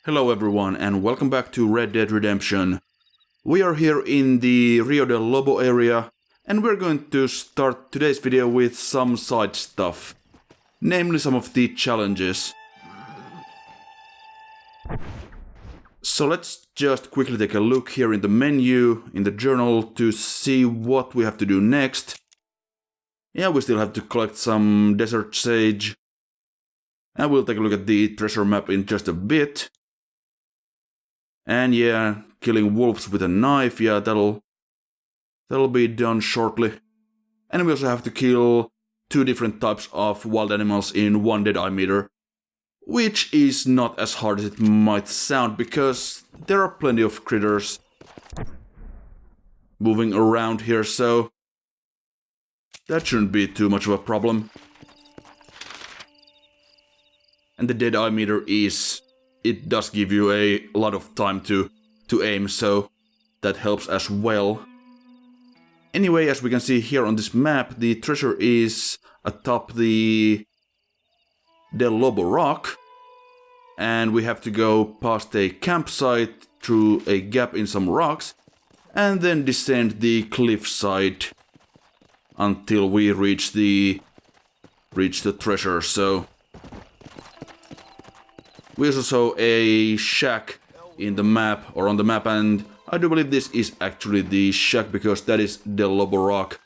Hello everyone and welcome back to Red Dead Redemption. We are here in the Rio del Lobo area and we're going to start today's video with some side stuff. Namely some of the challenges. So let's just quickly take a look here in the menu, in the journal, to see what we have to do next. Yeah, we still have to collect some desert sage. And we'll take a look at the treasure map in just a bit. And yeah, killing wolves with a knife, yeah, that'll be done shortly. And we also have to kill 2 different types of wild animals in 1 dead eye meter. Which is not as hard as it might sound, because there are plenty of critters moving around here, so that shouldn't be too much of a problem. And the dead eye meter it does give you a lot of time to aim, so that helps as well. Anyway, as we can see here on this map, the treasure is atop the Del Lobo rock. And we have to go past a campsite through a gap in some rocks and then descend the cliffside until we reach the treasure. So we also saw a shack in the map, or on the map, and I do believe this is actually the shack because that is Del Lobo rock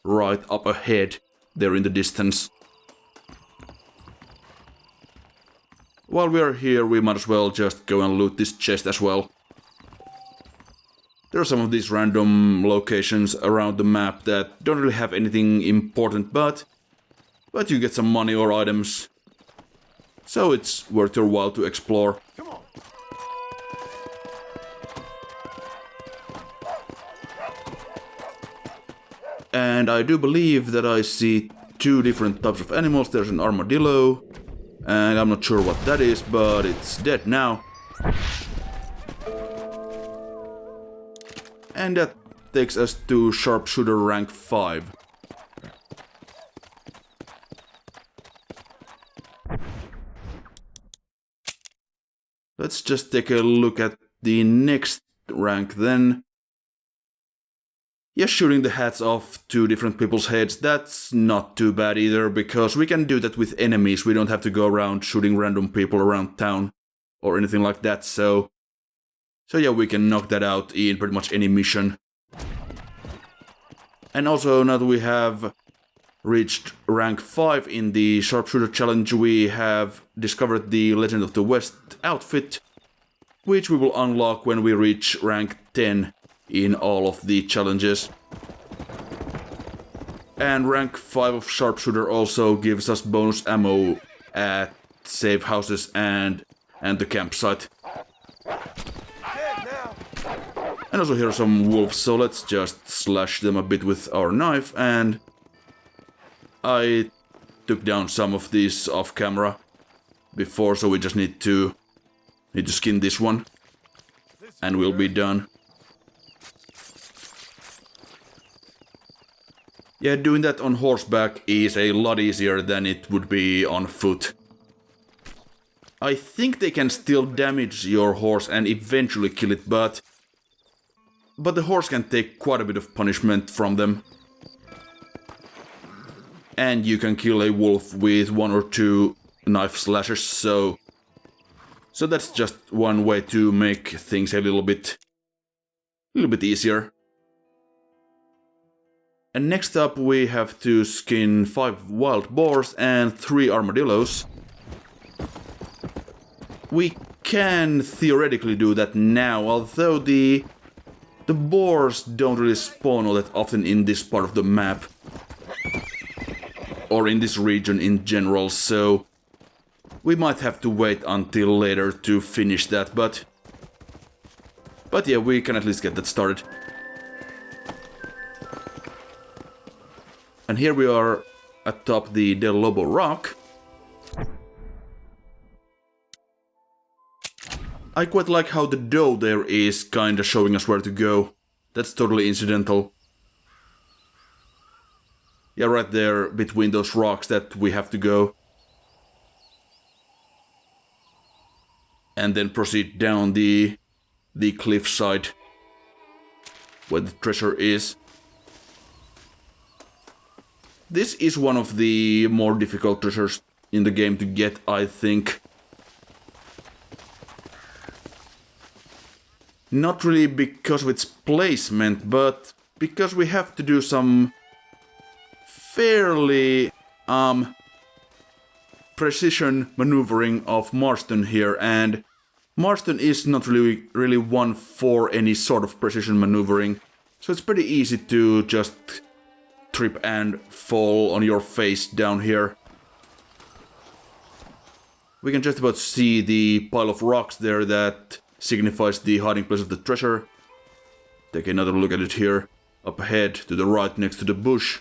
right up ahead there in the distance. While we are here, we might as well just go and loot this chest as well. There are some of these random locations around the map that don't really have anything important, but you get some money or items. So it's worth your while to explore. Come on. And I do believe that I see 2 different types of animals. There's an armadillo. And I'm not sure what that is, but it's dead now. And that takes us to Sharpshooter rank 5. Let's just take a look at the next rank then. Yeah, shooting the hats off 2 different people's heads, that's not too bad either, because we can do that with enemies. We don't have to go around shooting random people around town or anything like that, so yeah, we can knock that out in pretty much any mission. And also, now that we have reached rank 5 in the Sharpshooter challenge, we have discovered the Legend of the West outfit, which we will unlock when we reach rank 10 in all of the challenges. And rank 5 of Sharpshooter also gives us bonus ammo at safe houses and the campsite. And also here are some wolves, so let's just slash them a bit with our knife, and I took down some of these off camera before, so we just need to skin this one and we'll be done. Yeah, doing that on horseback is a lot easier than it would be on foot. I think they can still damage your horse and eventually kill it, but the horse can take quite a bit of punishment from them. And you can kill a wolf with 1 or 2 knife slashes, so that's just one way to make things a little bit easier. And next up we have to skin 5 wild boars and 3 armadillos. We can theoretically do that now, although the boars don't really spawn all that often in this part of the map. Or in this region in general, so we might have to wait until later to finish that, but yeah, we can at least get that started. And here we are atop the Del Lobo rock. I quite like how the doe there is kinda showing us where to go. That's totally incidental. Yeah, right there between those rocks that we have to go. and then proceed down the cliffside where the treasure is. This is one of the more difficult treasures in the game to get, I think. Not really because of its placement, but because we have to do some fairly precision maneuvering of Marston here, and Marston is not really one for any sort of precision maneuvering, so it's pretty easy to just trip and fall on your face down here. We can just about see the pile of rocks there that signifies the hiding place of the treasure. Take another look at it here, up ahead to the right next to the bush.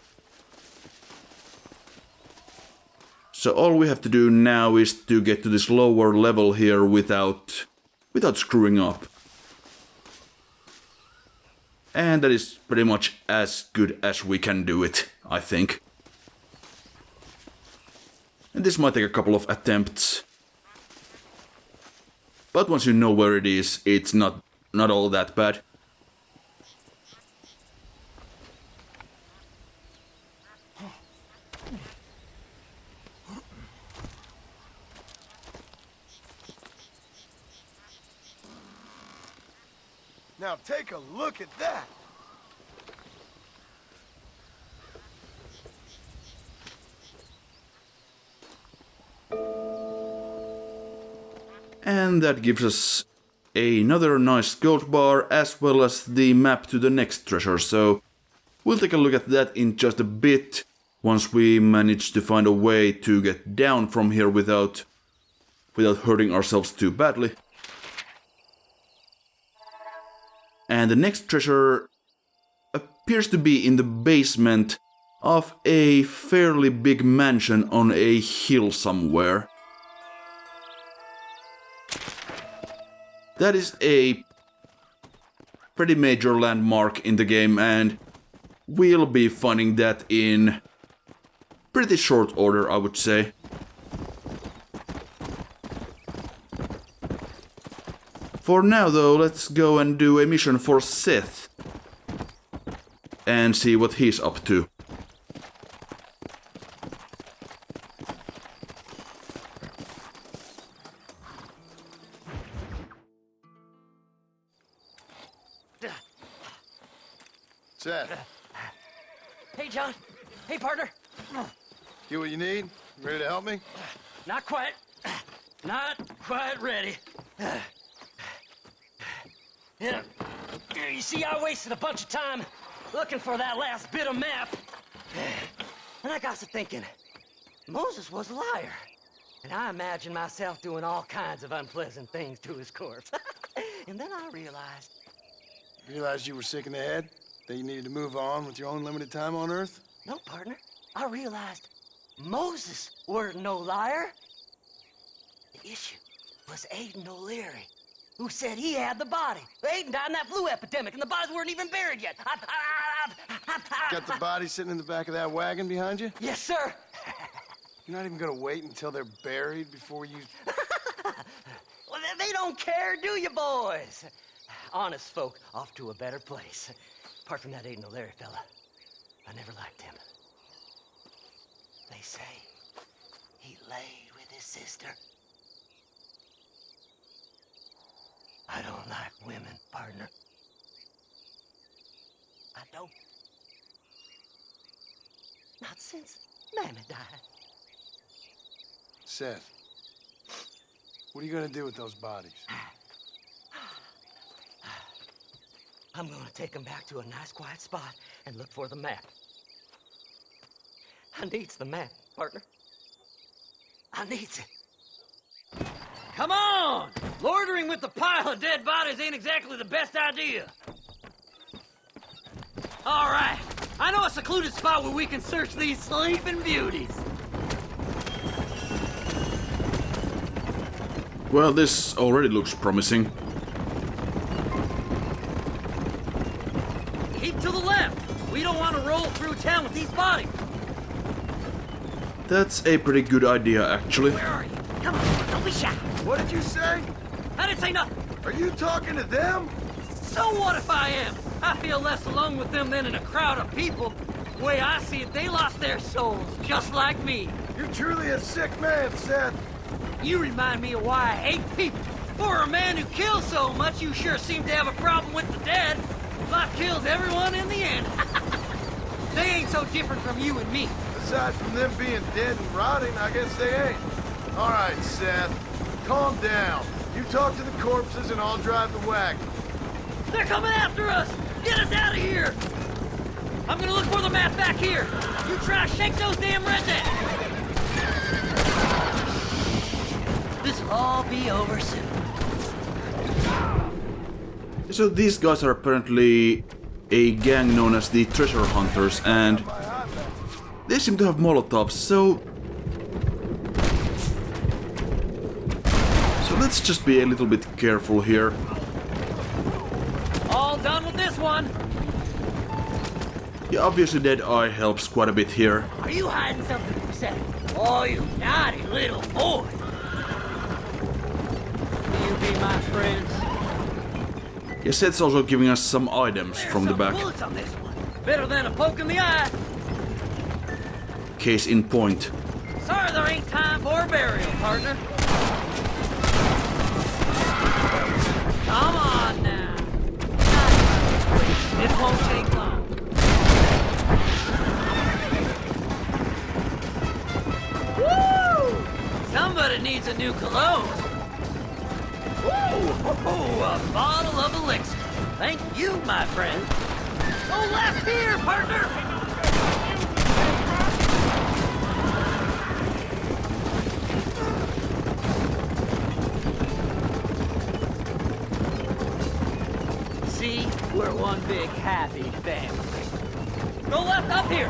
So all we have to do now is to get to this lower level here without screwing up. And that is pretty much as good as we can do it, I think. And this might take a couple of attempts. But once you know where it is, it's not all that bad. Now take a look at that! And that gives us another nice gold bar as well as the map to the next treasure, so we'll take a look at that in just a bit once we manage to find a way to get down from here without hurting ourselves too badly. And the next treasure appears to be in the basement of a fairly big mansion on a hill somewhere. That is a pretty major landmark in the game, and we'll be finding that in pretty short order, I would say. For now though, let's go and do a mission for Seth and see what he's up to. Seth, Hey, John. Hey, partner. get what you need? Ready to help me? Not quite. Not quite ready. Yeah. You see, I wasted a bunch of time looking for that last bit of map. And I got to thinking, Moses was a liar. And I imagined myself doing all kinds of unpleasant things to his corpse. And then I realized... Realized you were sick in the head? That you needed to move on with your own limited time on Earth? No, partner. I realized Moses weren't no liar. The issue was Aiden O'Leary, who said he had the body. Aiden died in that flu epidemic, and the bodies weren't even buried yet. Got the body sitting in the back of that wagon behind you? Yes, sir. You're not even gonna wait until they're buried before you... Well, they don't care, do you, boys? Honest folk off to a better place. Apart from that Aiden O'Leary fella, I never liked him. They say he laid with his sister. I don't like women, partner. I don't. Not since Mammy died. Seth, what are you gonna do with those bodies? I'm gonna take them back to a nice quiet spot and look for the map. I needs the map, partner. I needs it. Come on! Loitering with the pile of dead bodies ain't exactly the best idea. All right, I know a secluded spot where we can search these sleeping beauties. Well, this already looks promising. Keep to the left. We don't want to roll through town with these bodies. That's a pretty good idea, actually. Where are you? Come on, don't be shy. What did you say? I didn't say nothing. Are you talking to them? So what if I am? I feel less alone with them than in a crowd of people. The way I see it, they lost their souls, just like me. You're truly a sick man, Seth. You remind me of why I hate people. For a man who kills so much, you sure seem to have a problem with the dead. Life kills everyone in the end. They ain't so different from you and me. Aside from them being dead and rotting, I guess they ain't. All right, Seth. Calm down. You talk to the corpses and I'll drive the wagon. They're coming after us! Get us out of here! I'm gonna look for the map back here. You try to shake those damn rednecks! This'll all be over soon. So these guys are apparently a gang known as the Treasure Hunters, and they seem to have Molotovs, so let's just be a little bit careful here. All done with this one. Yeah, obviously Deadeye helps quite a bit here. Are you hiding something from Seth? Oh, you naughty little boy. Will you be my friends? Yeah, Seth's also giving us some items from the back. Bullets on this one. Better than a poke in the eye. Case in point. Sorry there ain't time for a burial, partner. Come on now. This won't take long. Woo! Somebody needs a new cologne. Woo! A bottle of elixir. Thank you, my friend. Go left here, partner! See? We're one big happy family. Go left up here!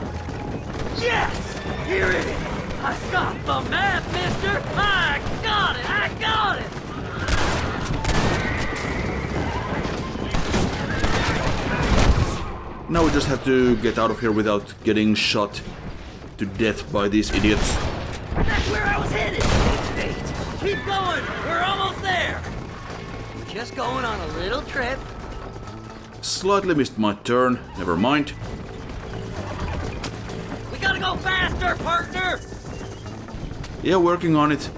Yes! Here it is! I got the map, mister! I got it! I got it! Now we just have to get out of here without getting shot to death by these idiots. That's where I was headed! Keep going! We're almost there! We're just going on a little trip. Slightly missed my turn, never mind. We gotta go faster, partner! Yeah, working on it.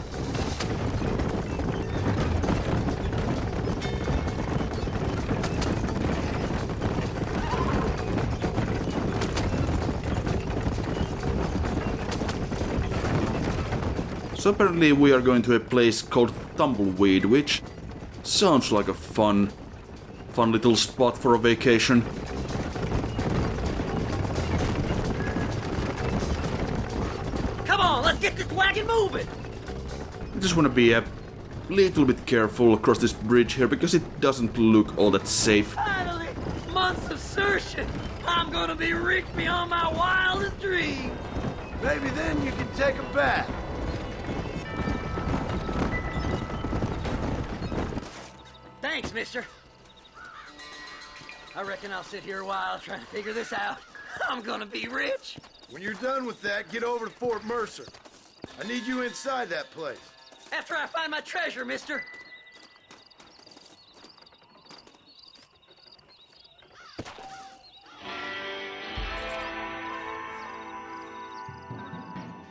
So apparently we are going to a place called Tumbleweed, which sounds like a fun little spot for a vacation. Come on, let's get this wagon moving! I just want to be a little bit careful across this bridge here because it doesn't look all that safe. Finally! Months of searching! I'm gonna be rich beyond my wildest dreams! Maybe then you can take a bath. Thanks, mister. I reckon I'll sit here a while trying to figure this out. I'm gonna be rich. When you're done with that, get over to Fort Mercer. I need you inside that place. After I find my treasure, mister.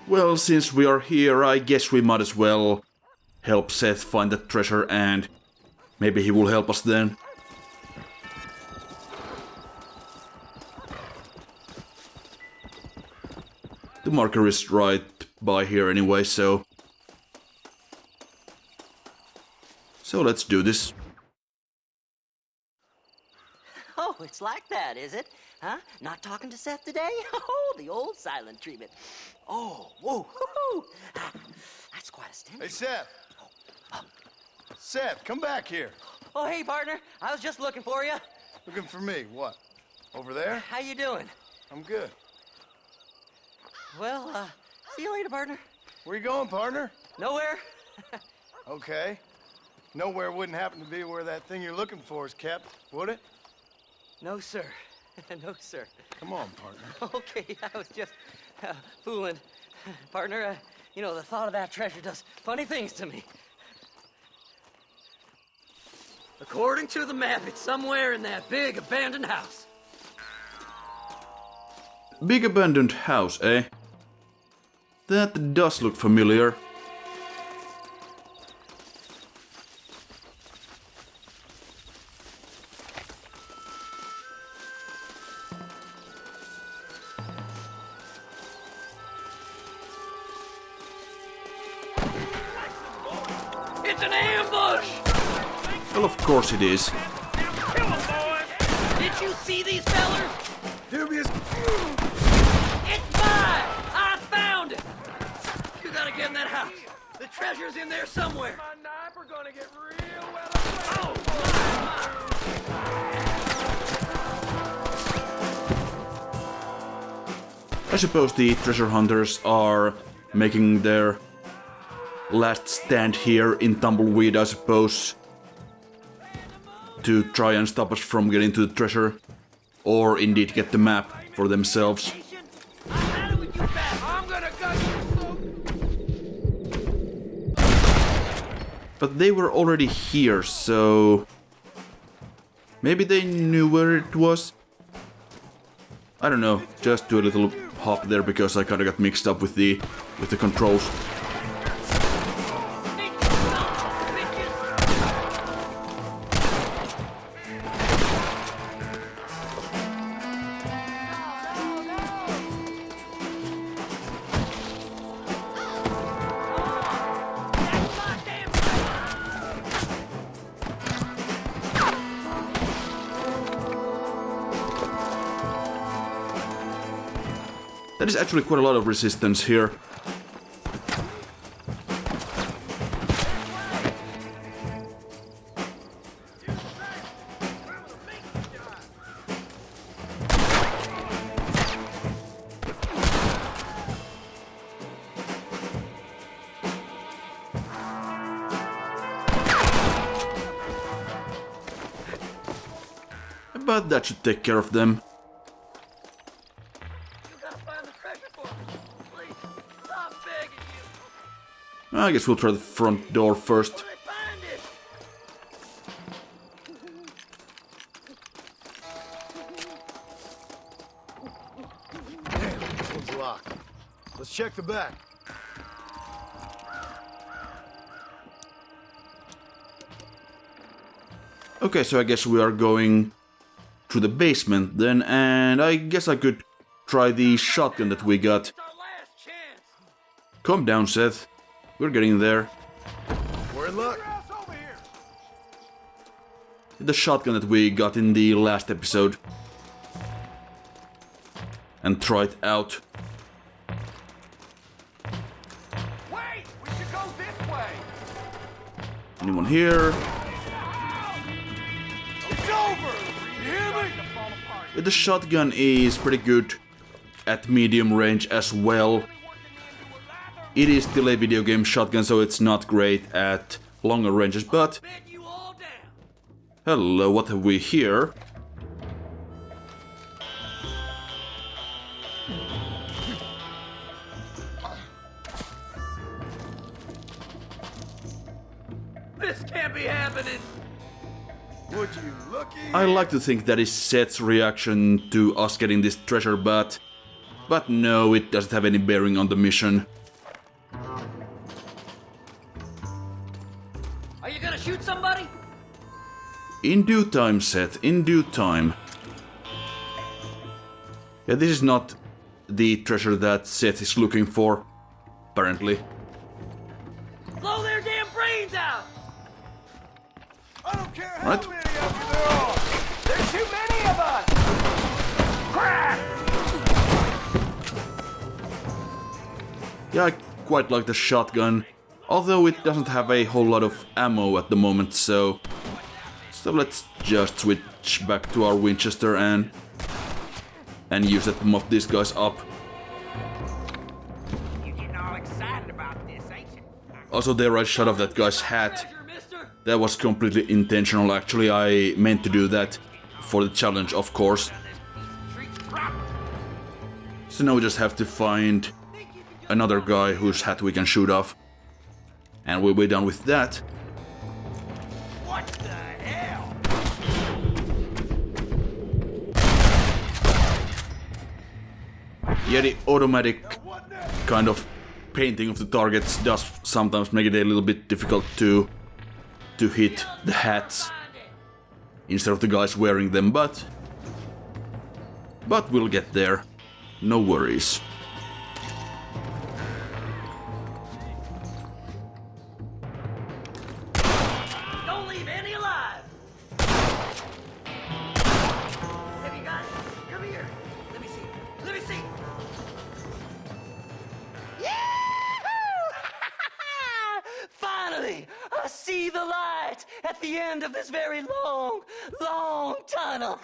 Well, since we are here, I guess we might as well help Seth find that treasure, and maybe he will help us then. The marker is right by here anyway, so let's do this. Oh, it's like that, is it? Huh? Not talking to Seth today? Oh, the old silent treatment. Oh, whoa, hoo-hoo. That's quite a stench. Hey, Seth. Seth, come back here. Oh, hey, partner. I was just looking for you. Looking for me. What? Over there? How you doing? I'm good. Well, see you later, partner. Where you going, partner? Nowhere? Okay. Nowhere wouldn't happen to be where that thing you're looking for is kept, would it? No, sir. No, sir. Come on, partner. Okay, I was just fooling. Partner, you know, the thought of that treasure does funny things to me. According to the map, it's somewhere in that big abandoned house. Big abandoned house, eh? That does look familiar. It's an ambush! Well, of course it is. Kill 'em, boys! Did you see these fellers? Dubious. It's mine! I found it! You gotta get in that house. The treasure's in there somewhere. My knife are gonna get real well. Oh, I suppose the treasure hunters are making their last stand here in Tumbleweed, I suppose, to try and stop us from getting to the treasure, or indeed get the map for themselves. I'm gonna gut you so. But they were already here, so maybe they knew where it was? I don't know, just do a little hop there because I kinda got mixed up with the controls. That is actually quite a lot of resistance here. But that should take care of them. I guess we'll try the front door first. Damn, this one's locked. Let's check the back. Okay, so I guess we are going to the basement then, and I guess I could try the shotgun that we got. Calm down, Seth. We're getting there. We're in luck. The shotgun that we got in the last episode. And try it out. Wait, we should go this way. Anyone here? It's over. You hear me? The shotgun is pretty good at medium range as well. It is still a video game shotgun, so it's not great at longer ranges, but... Hello, what have we here? This can't be happening! Would you looky? I like to think that is Seth's reaction to us getting this treasure, but no, it doesn't have any bearing on the mission. Are you gonna shoot somebody? In due time, Seth, in due time. Yeah, this is not the treasure that Seth is looking for, apparently. Blow their damn brains out! I don't care how Right. many of you there are. There's too many of us. Crack! Yeah, I quite like the shotgun, although it doesn't have a whole lot of ammo at the moment, so let's just switch back to our Winchester and use that to mop these guys up. You getting all excited about this, ain't you? Also, there I shot off that guy's hat. Treasure, mister! That was completely intentional, actually. I meant to do that for the challenge, of course. So now we just have to find another guy whose hat we can shoot off. And we'll be done with that. What the hell? Yeah, the automatic kind of painting of the targets does sometimes make it a little bit difficult to hit the hats instead of the guys wearing them, but we'll get there. No worries. Don't leave any alive! Have you got it? Come here. Let me see. Let me see. Yahoo! Finally, I see the light at the end of this very long, long tunnel.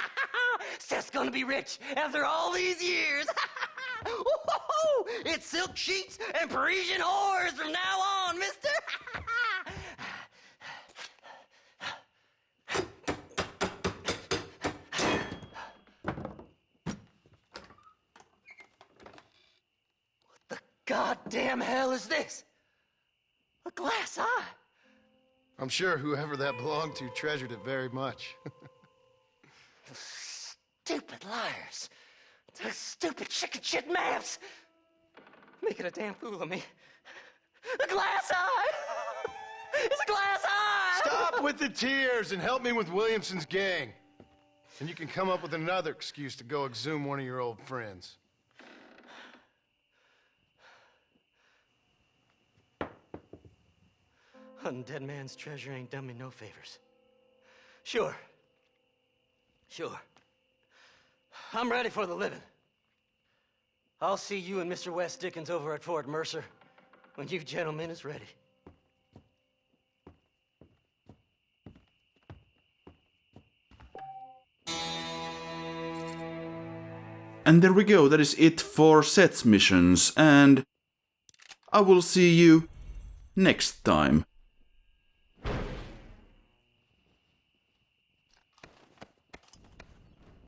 Seth's gonna be rich after all these years. Woo-hoo-hoo! It's silk sheets and Parisian whores from now on, mister. What the goddamn hell is this? A glass eye. I'm sure whoever that belonged to treasured it very much. Stupid liars. Those stupid chicken shit maps. Making a damn fool of me. A glass eye! It's a glass eye! Stop with the tears and help me with Williamson's gang. And you can come up with another excuse to go exhume one of your old friends. Hunting dead man's treasure ain't done me no favors. Sure. I'm ready for the living. I'll see you and Mr. West Dickens over at Fort Mercer when you gentlemen is ready. And there we go, that is it for Seth's missions, and I will see you next time.